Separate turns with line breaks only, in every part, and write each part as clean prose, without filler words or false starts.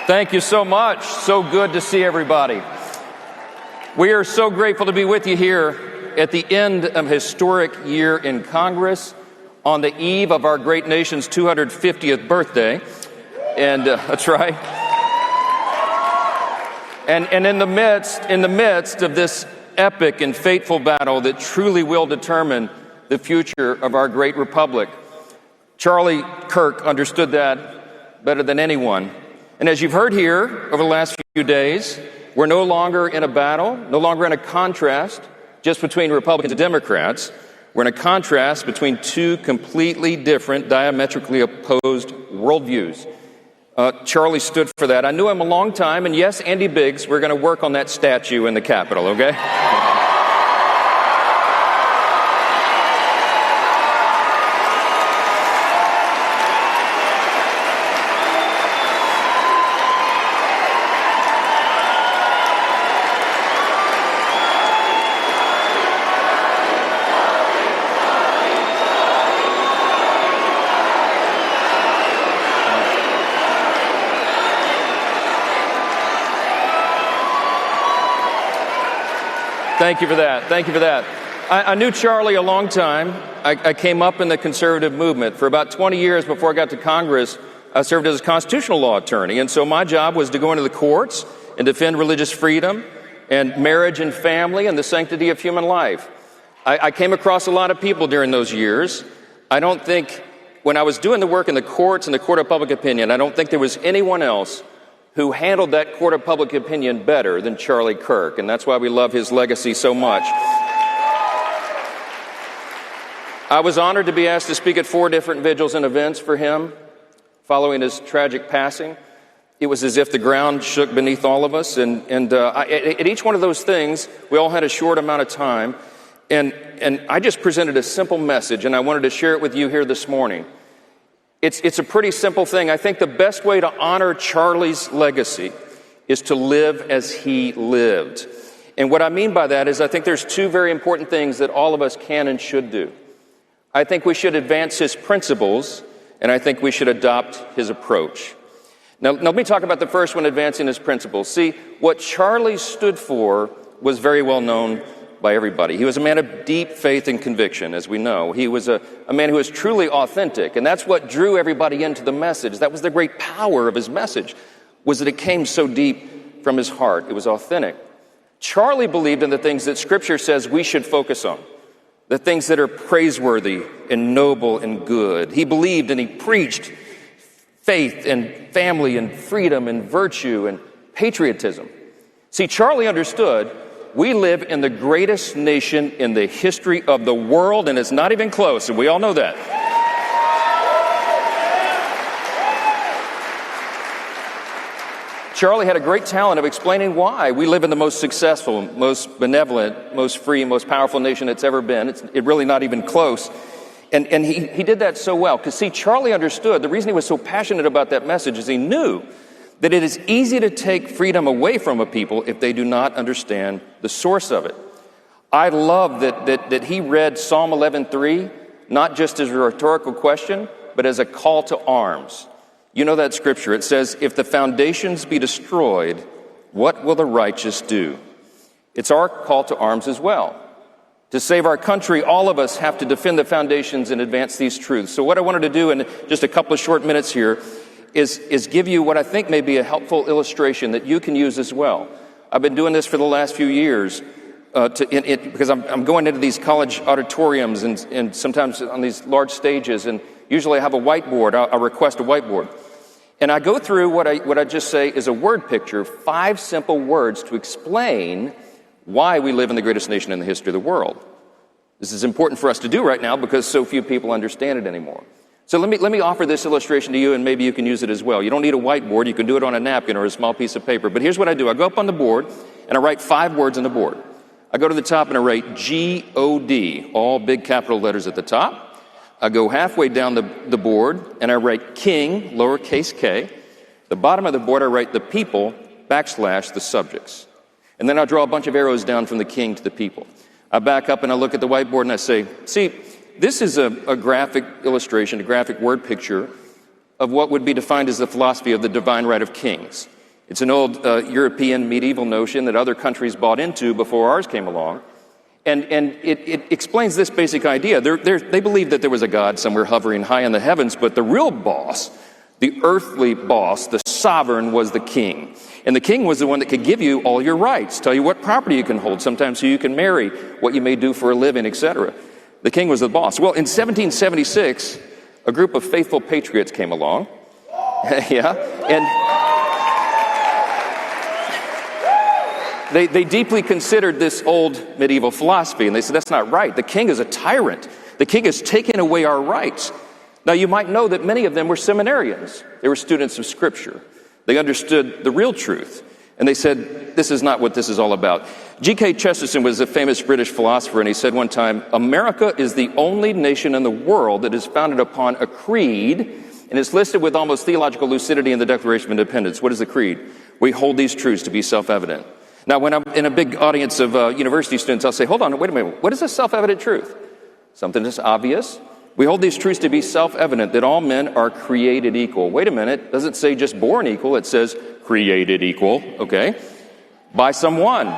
Thank you so much. So good to see everybody. We are so grateful to be with you here at the end of a historic year in Congress on the eve of our great nation's 250th birthday. And that's right. And in the midst of this epic and fateful battle that truly will determine the future of our great republic, Charlie Kirk understood that better than anyone. And as you've heard here over the last few days, we're no longer in a battle, no longer in a contrast just between Republicans and Democrats. We're in a contrast between two completely different, diametrically opposed worldviews. Charlie stood for that. I knew him a long time, and yes, Andy Biggs, we're going to work on that statue in the Capitol, okay? Thank you for that. Thank you for that. I knew Charlie a long time. I came up in the conservative movement. For about 20 years before I got to Congress, I served as a constitutional law attorney. And so my job was to go into the courts and defend religious freedom and marriage and family and the sanctity of human life. I came across a lot of people during those years. I don't think, when I was doing the work in the courts and the court of public opinion, I don't think there was anyone else who handled that court of public opinion better than Charlie Kirk, and that's why we love his legacy so much. I was honored to be asked to speak at 4 different vigils and events for him following his tragic passing. It was as if the ground shook beneath all of us, and at each one of those things, we all had a short amount of time, and I just presented a simple message, and I wanted to share it with you here this morning. It's a pretty simple thing. I think the best way to honor Charlie's legacy is to live as he lived. And what I mean by that is I think there's 2 very important things that all of us can and should do. I think we should advance his principles, and I think we should adopt his approach. Now let me talk about the first one, advancing his principles. See, what Charlie stood for was very well known by everybody. He was a man of deep faith and conviction, as we know. He was a man who was truly authentic, and that's what drew everybody into the message. That was the great power of his message, was that it came so deep from his heart. It was authentic. Charlie believed in the things that Scripture says we should focus on, the things that are praiseworthy and noble and good. He believed and he preached faith and family and freedom and virtue and patriotism. See, Charlie understood we live in the greatest nation in the history of the world, and it's not even close, and we all know that. Charlie had a great talent of explaining why we live in the most successful, most benevolent, most free, most powerful nation it's ever been. It's really not even close. And he did that so well. Because, see, Charlie understood. The reason he was so passionate about that message is he knew that it is easy to take freedom away from a people if they do not understand the source of it. I love that he read Psalm 11:3, not just as a rhetorical question, but as a call to arms. You know that scripture. It says, if the foundations be destroyed, what will the righteous do? It's our call to arms as well. To save our country, all of us have to defend the foundations and advance these truths. So what I wanted to do in just a couple of short minutes here is give you what I think may be a helpful illustration that you can use as well. I've been doing this for the last few years because I'm going into these college auditoriums and sometimes on these large stages, and usually I have a whiteboard. I'll request a whiteboard. And I go through what I just say is a word picture, 5 simple words to explain why we live in the greatest nation in the history of the world. This is important for us to do right now because so few people understand it anymore. So let me offer this illustration to you, and maybe you can use it as well. You don't need a whiteboard. You can do it on a napkin or a small piece of paper. But here's what I do. I go up on the board, and I write 5 words on the board. I go to the top, and I write G-O-D, all big capital letters at the top. I go halfway down the board, and I write king, lowercase k. The bottom of the board, I write the people, / the subjects. And then I draw a bunch of arrows down from the king to the people. I back up, and I look at the whiteboard, and I say, see, this is a graphic illustration, a graphic word picture of what would be defined as the philosophy of the divine right of kings. It's an old European medieval notion that other countries bought into before ours came along. And it explains this basic idea. They believed that there was a God somewhere hovering high in the heavens, but the real boss, the earthly boss, the sovereign, was the king. And the king was the one that could give you all your rights, tell you what property you can hold, sometimes who you can marry, what you may do for a living, etc. The king was the boss. Well, in 1776, a group of faithful patriots came along. Yeah, and they deeply considered this old medieval philosophy, and they said, that's not right. The king is a tyrant. The king has taken away our rights. Now, you might know that many of them were seminarians. They were students of Scripture. They understood the real truth. And they said, this is not what this is all about. G.K. Chesterton was a famous British philosopher, and he said one time, America is the only nation in the world that is founded upon a creed, and is listed with almost theological lucidity in the Declaration of Independence. What is the creed? We hold these truths to be self-evident. Now, when I'm in a big audience of university students, I'll say, hold on, wait a minute. What is a self-evident truth? Something that's obvious. We hold these truths to be self-evident, that all men are created equal. Wait a minute. It doesn't say just born equal. It says created equal, okay, by someone.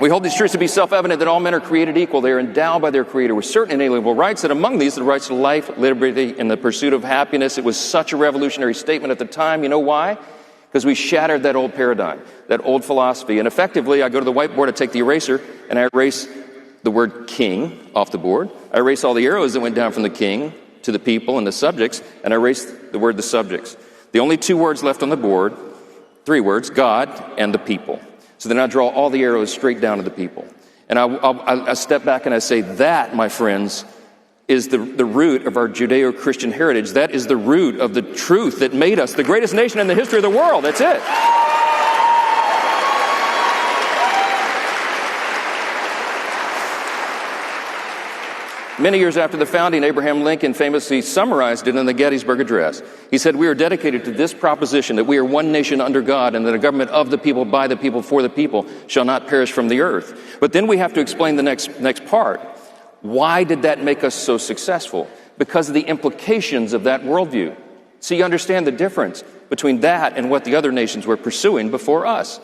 We hold these truths to be self-evident, that all men are created equal. They are endowed by their Creator with certain inalienable rights, and among these, the rights to life, liberty, and the pursuit of happiness. It was such a revolutionary statement at the time. You know why? Because we shattered that old paradigm, that old philosophy. And effectively, I go to the whiteboard, I take the eraser, and I erase the word king off the board. I erase all the arrows that went down from the king to the people and the subjects, and I erase the word the subjects. The only two words left on the board, three words, God and the people. So then I draw all the arrows straight down to the people. And I step back and I say, that, my friends, is the root of our Judeo-Christian heritage. That is the root of the truth that made us the greatest nation in the history of the world. That's it. Many years after the founding, Abraham Lincoln famously summarized it in the Gettysburg Address. He said, we are dedicated to this proposition, that we are one nation under God, and that a government of the people, by the people, for the people, shall not perish from the earth. But then we have to explain the next part. Why did that make us so successful? Because of the implications of that worldview. So you understand the difference between that and what the other nations were pursuing before us.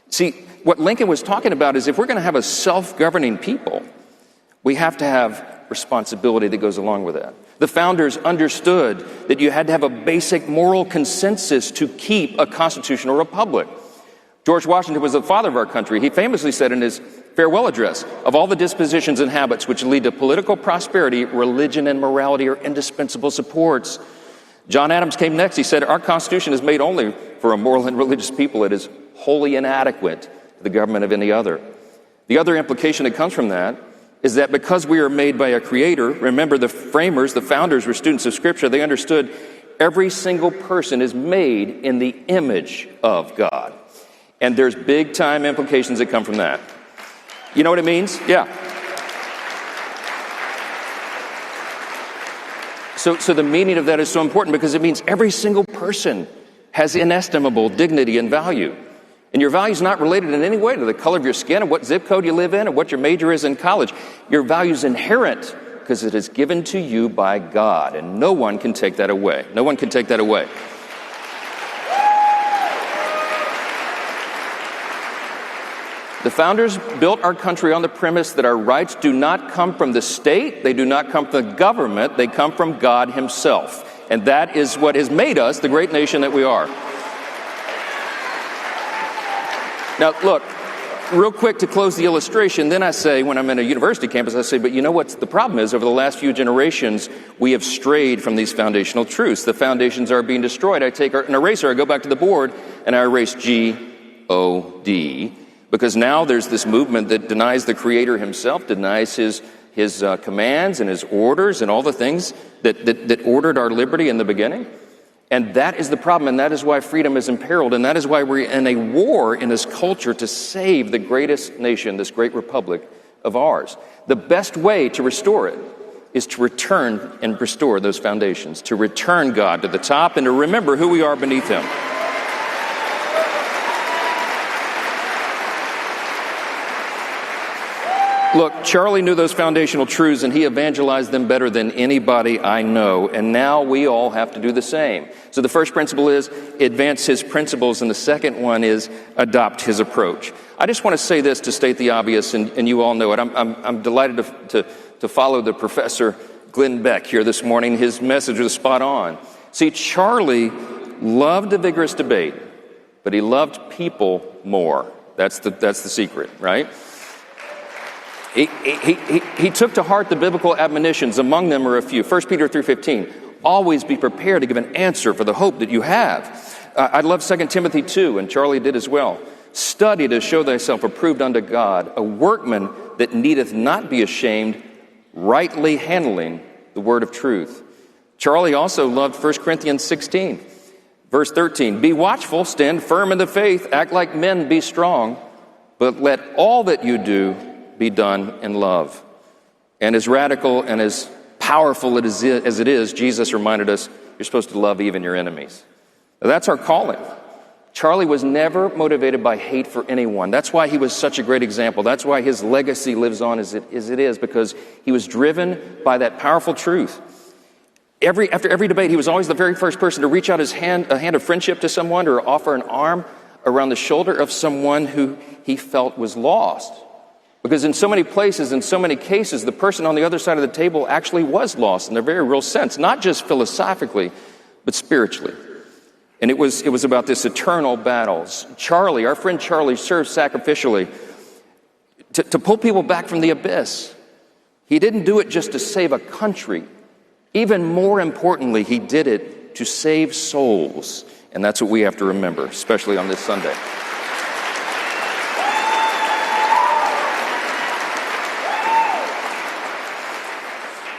See, what Lincoln was talking about is if we're going to have a self-governing people, we have to have responsibility that goes along with that. The founders understood that you had to have a basic moral consensus to keep a constitutional republic. George Washington was the father of our country. He famously said in his farewell address, of all the dispositions and habits which lead to political prosperity, religion and morality are indispensable supports. John Adams came next. He said, our Constitution is made only for a moral and religious people. It is wholly inadequate to the government of any other. The other implication that comes from that is that because we are made by a Creator, remember the framers, the founders were students of Scripture, they understood every single person is made in the image of God. And there's big-time implications that come from that. You know what it means? Yeah. So the meaning of that is so important because it means every single person has inestimable dignity and value. And your value is not related in any way to the color of your skin or what zip code you live in or what your major is in college. Your value is inherent because it is given to you by God, and no one can take that away. No one can take that away. The founders built our country on the premise that our rights do not come from the state, they do not come from the government, they come from God Himself. And that is what has made us the great nation that we are. Now, look, real quick to close the illustration, then I say, when I'm in a university campus, I say, but you know what the problem is? Over the last few generations, we have strayed from these foundational truths. The foundations are being destroyed. I take an eraser, I go back to the board, and I erase G-O-D, because now there's this movement that denies the Creator Himself, denies His commands and His orders and all the things that ordered our liberty in the beginning. And that is the problem, and that is why freedom is imperiled, and that is why we're in a war in this culture to save the greatest nation, this great republic of ours. The best way to restore it is to return and restore those foundations, to return God to the top and to remember who we are beneath Him. Look, Charlie knew those foundational truths, and he evangelized them better than anybody I know, and now we all have to do the same. So the first principle is advance his principles, and the second one is adopt his approach. I just want to say this to state the obvious, and you all know it. I'm delighted to follow the Professor Glenn Beck here this morning. His message was spot on. See, Charlie loved a vigorous debate, but he loved people more. That's the secret, right? He took to heart the biblical admonitions. Among them are a few. 1 Peter 3:15, always be prepared to give an answer for the hope that you have. I love 2 Timothy 2, and Charlie did as well. Study to show thyself approved unto God, a workman that needeth not be ashamed, rightly handling the word of truth. Charlie also loved 1 Corinthians 16, verse 13. Be watchful, stand firm in the faith, act like men, be strong, but let all that you do be done in love. And as radical and as powerful as it is, Jesus reminded us, you're supposed to love even your enemies. Now, that's our calling. Charlie was never motivated by hate for anyone. That's why he was such a great example. That's why his legacy lives on as it is, because he was driven by that powerful truth. After every debate, he was always the very first person to reach out a hand of friendship to someone, or offer an arm around the shoulder of someone who he felt was lost. Because in so many places, in so many cases, the person on the other side of the table actually was lost in a very real sense, not just philosophically, but spiritually. And it was about this eternal battle. Charlie, our friend Charlie, served sacrificially to pull people back from the abyss. He didn't do it just to save a country. Even more importantly, he did it to save souls. And that's what we have to remember, especially on this Sunday.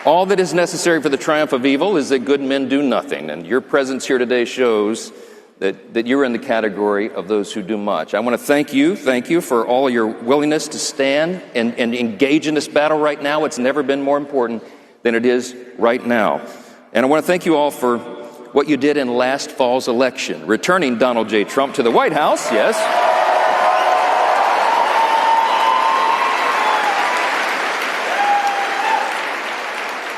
All that is necessary for the triumph of evil is that good men do nothing. And your presence here today shows that you're in the category of those who do much. I want to thank you for all your willingness to stand and engage in this battle right now. It's never been more important than it is right now. And I want to thank you all for what you did in last fall's election, returning Donald J. Trump to the White House, yes.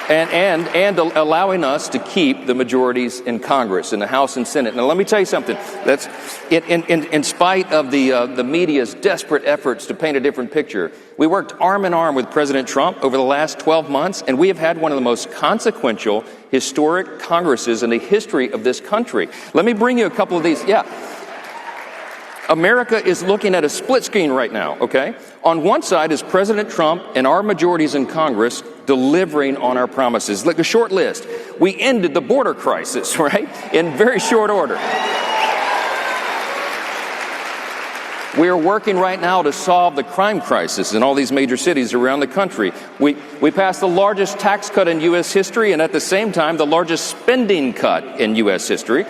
And allowing us to keep the majorities in Congress, in the House and Senate. Now, let me tell you something. That's in spite of the media's desperate efforts to paint a different picture. We worked arm in arm with President Trump over the last 12 months, and we have had one of the most consequential, historic Congresses in the history of this country. Let me bring you a couple of these. Yeah. America is looking at a split screen right now, okay? On one side is President Trump and our majorities in Congress delivering on our promises. Like a short list. We ended the border crisis, right? In very short order. We are working right now to solve the crime crisis in all these major cities around the country. We passed the largest tax cut in U.S. history, and at the same time, the largest spending cut in U.S. history.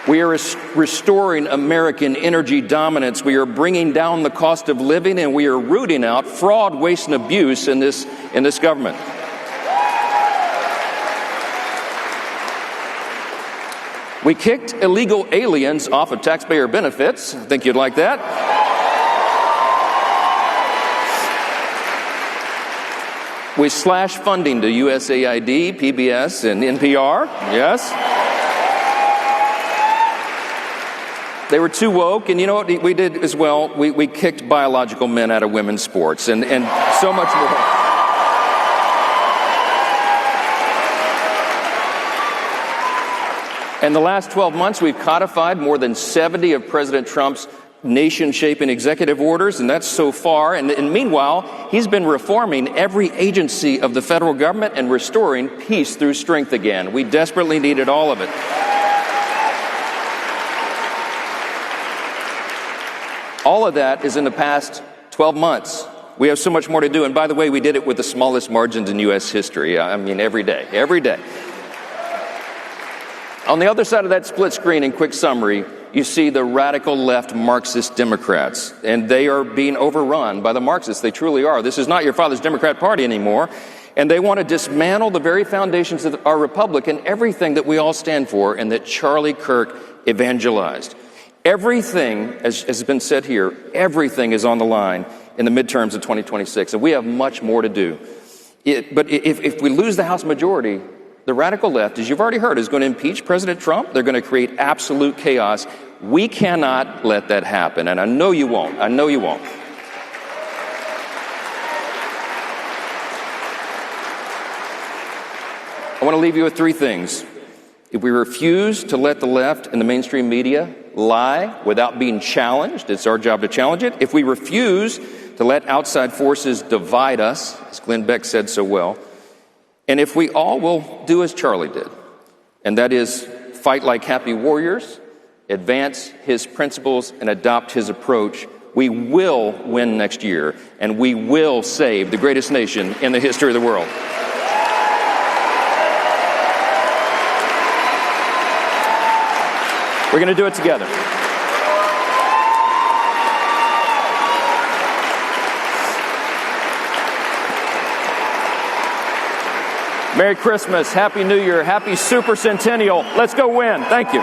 We are restoring American energy dominance. We are bringing down the cost of living, and we are rooting out fraud, waste, and abuse in this government. We kicked illegal aliens off of taxpayer benefits. I think you'd like that. We slashed funding to USAID, PBS, and NPR. Yes. They were too woke, and you know what we did as well? We kicked biological men out of women's sports, and so much more. In the last 12 months, we've codified more than 70 of President Trump's nation-shaping executive orders, and that's so far. And meanwhile, he's been reforming every agency of the federal government and restoring peace through strength again. We desperately needed all of it. All of that is in the past 12 months. We have so much more to do. And by the way, we did it with the smallest margins in U.S. history. I mean, every day. On the other side of that split screen, in quick summary, you see the radical left Marxist Democrats. And they are being overrun by the Marxists. They truly are. This is not your father's Democrat Party anymore. And they want to dismantle the very foundations of our republic and everything that we all stand for and that Charlie Kirk evangelized. Everything, as has been said here, everything is on the line in the midterms of 2026, and we have much more to do. But if we lose the House majority, the radical left, as you've already heard, is going to impeach President Trump. They're going to create absolute chaos. We cannot let that happen, and I know you won't. I know you won't. I want to leave you with three things. If we refuse to let the left and the mainstream media lie without being challenged, it's our job to challenge it. If we refuse to let outside forces divide us, as Glenn Beck said so well, and if we all will do as Charlie did, and that is fight like happy warriors, advance his principles, and adopt his approach, we will win next year, and we will save the greatest nation in the history of the world. We're going to do it together. Merry Christmas, Happy New Year, Happy Super Centennial. Let's go win. Thank you.